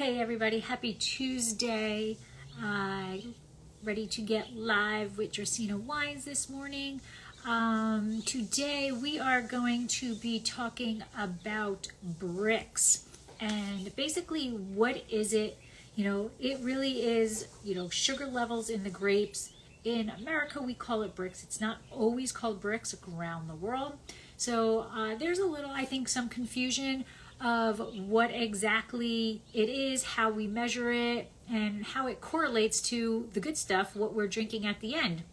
Hey everybody, happy Tuesday. Ready to get live with Dracaena Wines this morning. Today we are going to be talking about BRIX. And basically what is it? It really is, sugar levels in the grapes. In America we call it BRIX. It's not always called BRIX around the world. So there's a little, I think, some confusion of what exactly it is, how we measure it, and how it correlates to the good stuff, what we're drinking at the end.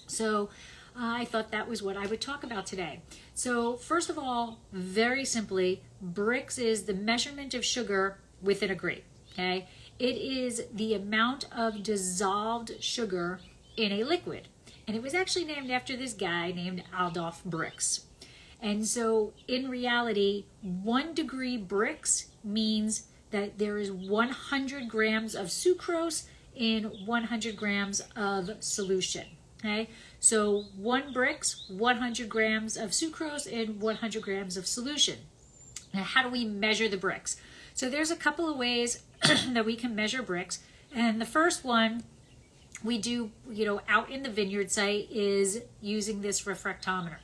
So I thought that was what I would talk about today. So first of all, very simply, BRIX is the measurement of sugar within a grape, okay? It is the amount of dissolved sugar in a liquid. And it was actually named after this guy named Adolf BRIX. And so in reality, 1 degree BRIX means that there is 100 grams of sucrose in 100 grams of solution. Okay, so 1 BRIX, 100 grams of sucrose in 100 grams of solution. Now, how do we measure the BRIX? So there's a couple of ways that we can measure BRIX. And the first one we do, out in the vineyard site is using this refractometer.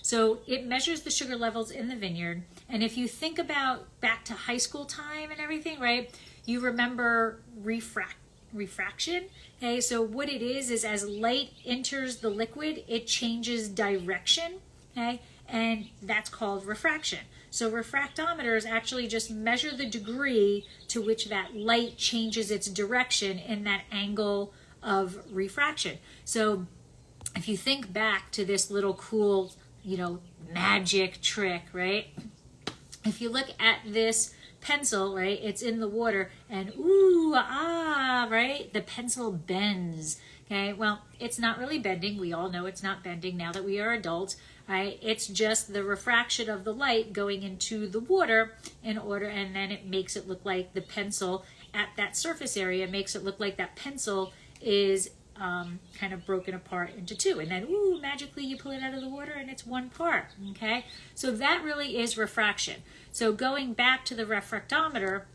So it measures the sugar levels in the vineyard. And if you think about back to high school time and everything, right, you remember refraction. Okay, so what it is as light enters the liquid, it changes direction. Okay, and that's called refraction. So refractometers actually just measure the degree to which that light changes its direction in that angle of refraction. So if you think back to this little cool magic trick, right? If you look at this pencil, right, it's in the water and right, the pencil bends. Okay, well, it's not really bending. We all know it's not bending now that we are adults, right? It's just the refraction of the light going into the water and then it makes it look like the pencil at that surface area makes it look like that pencil is kind of broken apart into two, and then magically you pull it out of the water and it's one part. Okay, so that really is refraction. So going back to the refractometer,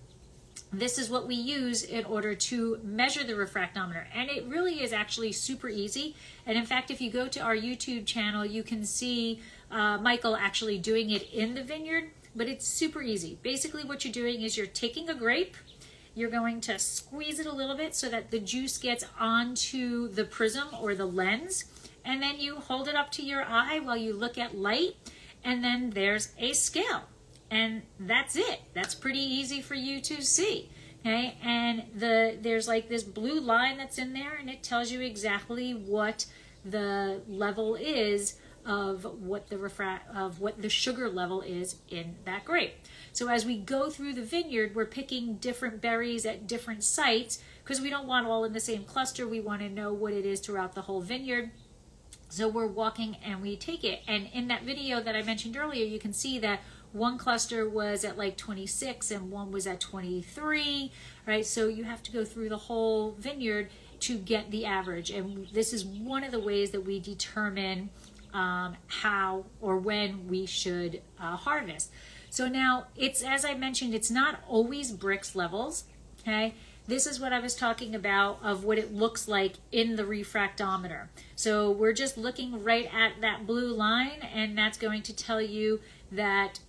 this is what we use in order to measure the refractometer, and it really is actually super easy. And in fact, if you go to our YouTube channel, you can see Michael actually doing it in the vineyard, but it's super easy. Basically what you're doing is you're taking a grape, you're going to squeeze it a little bit so that the juice gets onto the prism or the lens, and then you hold it up to your eye while you look at light, and then there's a scale, and that's it. That's pretty easy for you to see. Okay, and there's like this blue line that's in there, and it tells you exactly what the level is of what the sugar level is in that grape. So as we go through the vineyard, we're picking different berries at different sites because we don't want all in the same cluster. We want to know what it is throughout the whole vineyard. So we're walking and we take it. And in that video that I mentioned earlier, you can see that one cluster was at like 26 and one was at 23, right? So you have to go through the whole vineyard to get the average. And this is one of the ways that we determine how or when we should harvest. So now it's, as I mentioned, it's not always BRIX levels. Okay, this is what I was talking about of what it looks like in the refractometer. So we're just looking right at that blue line, and that's going to tell you that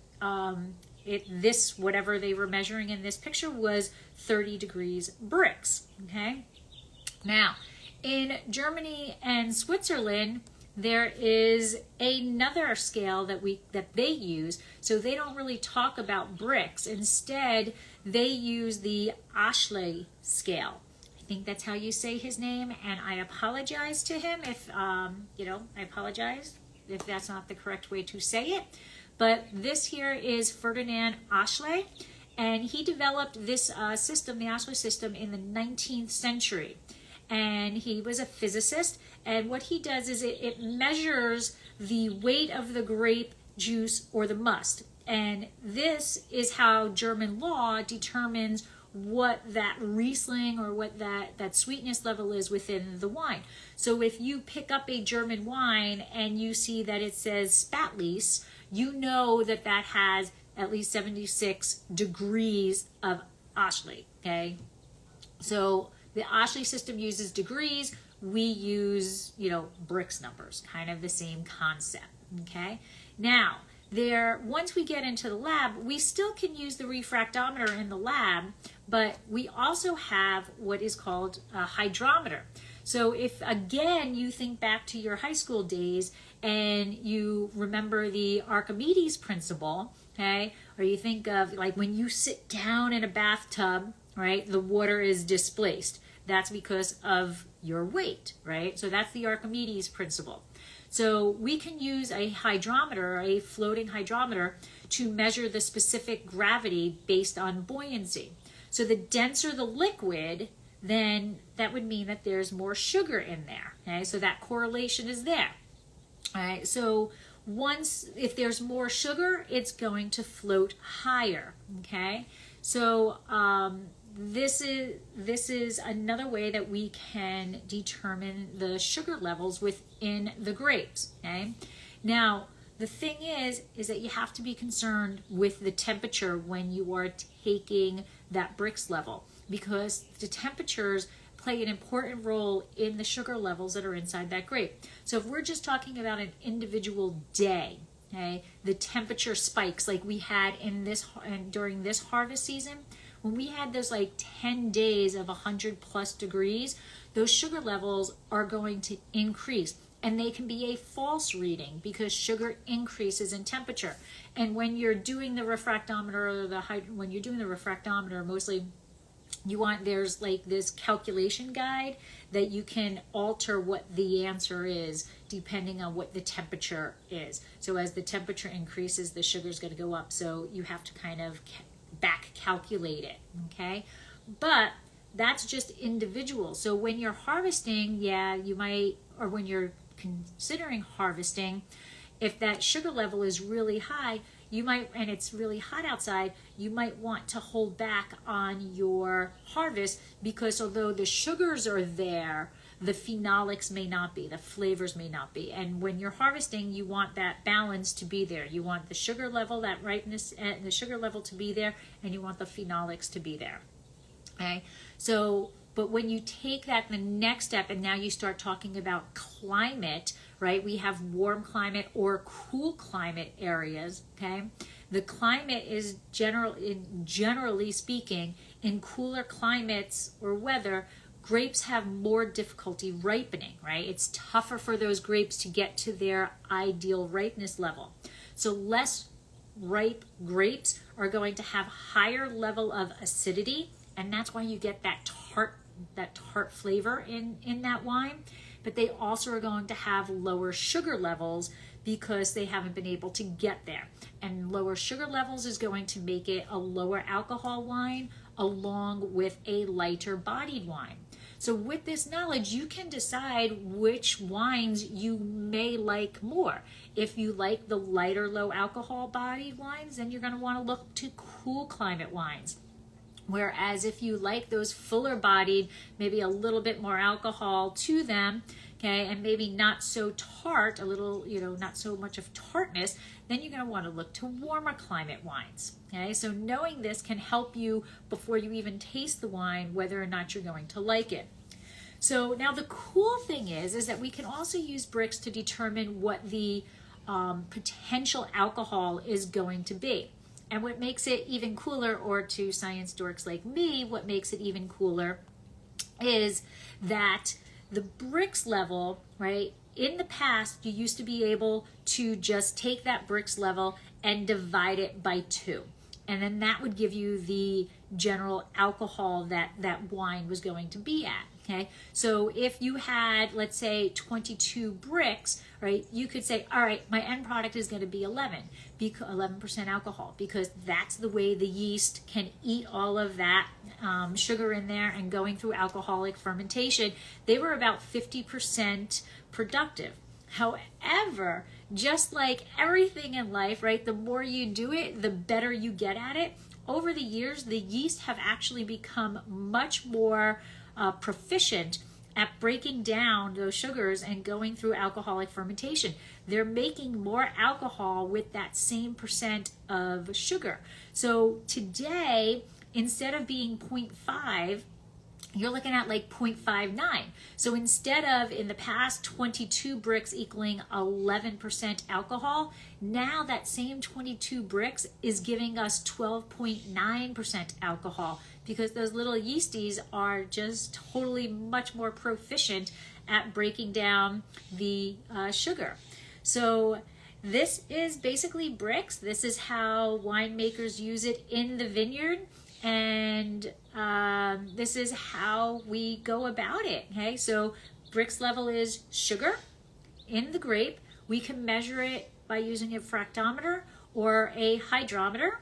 whatever they were measuring in this picture was 30 degrees BRIX. Okay, now in Germany and Switzerland, there is another scale that they use. So they don't really talk about BRIX. Instead, they use the Oechsle scale. I think that's how you say his name, and I apologize to him if I apologize if that's not the correct way to say it. But this here is Ferdinand Oechsle, and he developed this system, the Oechsle system, in the 19th century. And he was a physicist, and what he does is it measures the weight of the grape juice or the must, and this is how German law determines what that Riesling or what that sweetness level is within the wine. So if you pick up a German wine and you see that it says Spätlese, you know that that has at least 76 degrees of Oechsle, okay? So the Oechsle system uses degrees. We use, BRIX numbers, kind of the same concept, okay? Now, once we get into the lab, we still can use the refractometer in the lab, but we also have what is called a hydrometer. So if, again, you think back to your high school days and you remember the Archimedes principle, okay, or you think of like when you sit down in a bathtub, right, the water is displaced. That's because of your weight, right? So that's the Archimedes principle. So we can use a hydrometer, a floating hydrometer, to measure the specific gravity based on buoyancy. So the denser the liquid, then that would mean that there's more sugar in there. Okay, so that correlation is there. All right, so if there's more sugar, it's going to float higher. Okay, so this is another way that we can determine the sugar levels within the grapes. Okay, now the thing is that you have to be concerned with the temperature when you are taking that BRIX level, because the temperatures play an important role in the sugar levels that are inside that grape. So if we're just talking about an individual day, okay, the temperature spikes like we had during this harvest season, when we had those like 10 days of 100+ degrees, those sugar levels are going to increase. And they can be a false reading because sugar increases in temperature. And when you're doing the refractometer, mostly there's like this calculation guide that you can alter what the answer is depending on what the temperature is. So as the temperature increases, the sugar is going to go up. So you have to kind of back calculate it, okay? But that's just individual. So when you're harvesting, you might, or when you're considering harvesting, if that sugar level is really high, and it's really hot outside, you might want to hold back on your harvest, because although the sugars are there, the phenolics may not be, the flavors may not be. And when you're harvesting, you want that balance to be there. You want the sugar level, that ripeness, and the sugar level to be there, and you want the phenolics to be there. Okay, so but when you take that the next step, and now you start talking about climate, right? We have warm climate or cool climate areas, okay? The climate is generally speaking, in cooler climates or weather, grapes have more difficulty ripening, right? It's tougher for those grapes to get to their ideal ripeness level. So less ripe grapes are going to have higher level of acidity, and that's why you get that tart flavor in that wine. But they also are going to have lower sugar levels because they haven't been able to get there. And lower sugar levels is going to make it a lower alcohol wine along with a lighter bodied wine. So with this knowledge, you can decide which wines you may like more. If you like the lighter, low alcohol bodied wines, then you're going to want to look to cool climate wines. Whereas if you like those fuller bodied, maybe a little bit more alcohol to them, okay, and maybe not so tart, a little, not so much of tartness, then you're going to want to look to warmer climate wines. Okay, so knowing this can help you before you even taste the wine, whether or not you're going to like it. So now the cool thing is that we can also use BRIX to determine what the potential alcohol is going to be. And what makes it even cooler, or to science dorks like me, what makes it even cooler is that the BRIX level, right, in the past, you used to be able to just take that BRIX level and divide it by 2. And then that would give you the general alcohol that that wine was going to be at. Okay, so if you had, let's say, 22 BRIX, right, you could say, all right, my end product is going to be 11% alcohol, because that's the way the yeast can eat all of that sugar in there and going through alcoholic fermentation. They were about 50% productive. However, just like everything in life, right, the more you do it, the better you get at it. Over the years, the yeast have actually become much more proficient at breaking down those sugars and going through alcoholic fermentation. They're making more alcohol with that same percent of sugar. So today, instead of being 0.5, you're looking at like 0.59. So instead of in the past 22 BRIX equaling 11% alcohol, now that same 22 BRIX is giving us 12.9% alcohol, because those little yeasties are just totally much more proficient at breaking down the sugar. So this is basically BRIX. This is how winemakers use it in the vineyard. And this is how we go about it. Okay, so BRIX level is sugar in the grape. We can measure it by using a fractometer or a hydrometer.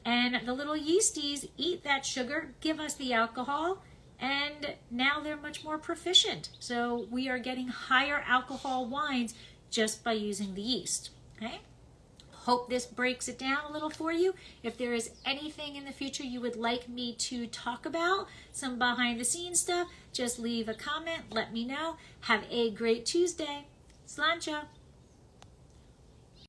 And the little yeasties eat that sugar, give us the alcohol, and now they're much more proficient. So we are getting higher alcohol wines just by using the yeast. Okay. Hope this breaks it down a little for you. If there is anything in the future you would like me to talk about, some behind the scenes stuff, just leave a comment, let me know. Have a great Tuesday. Slancha.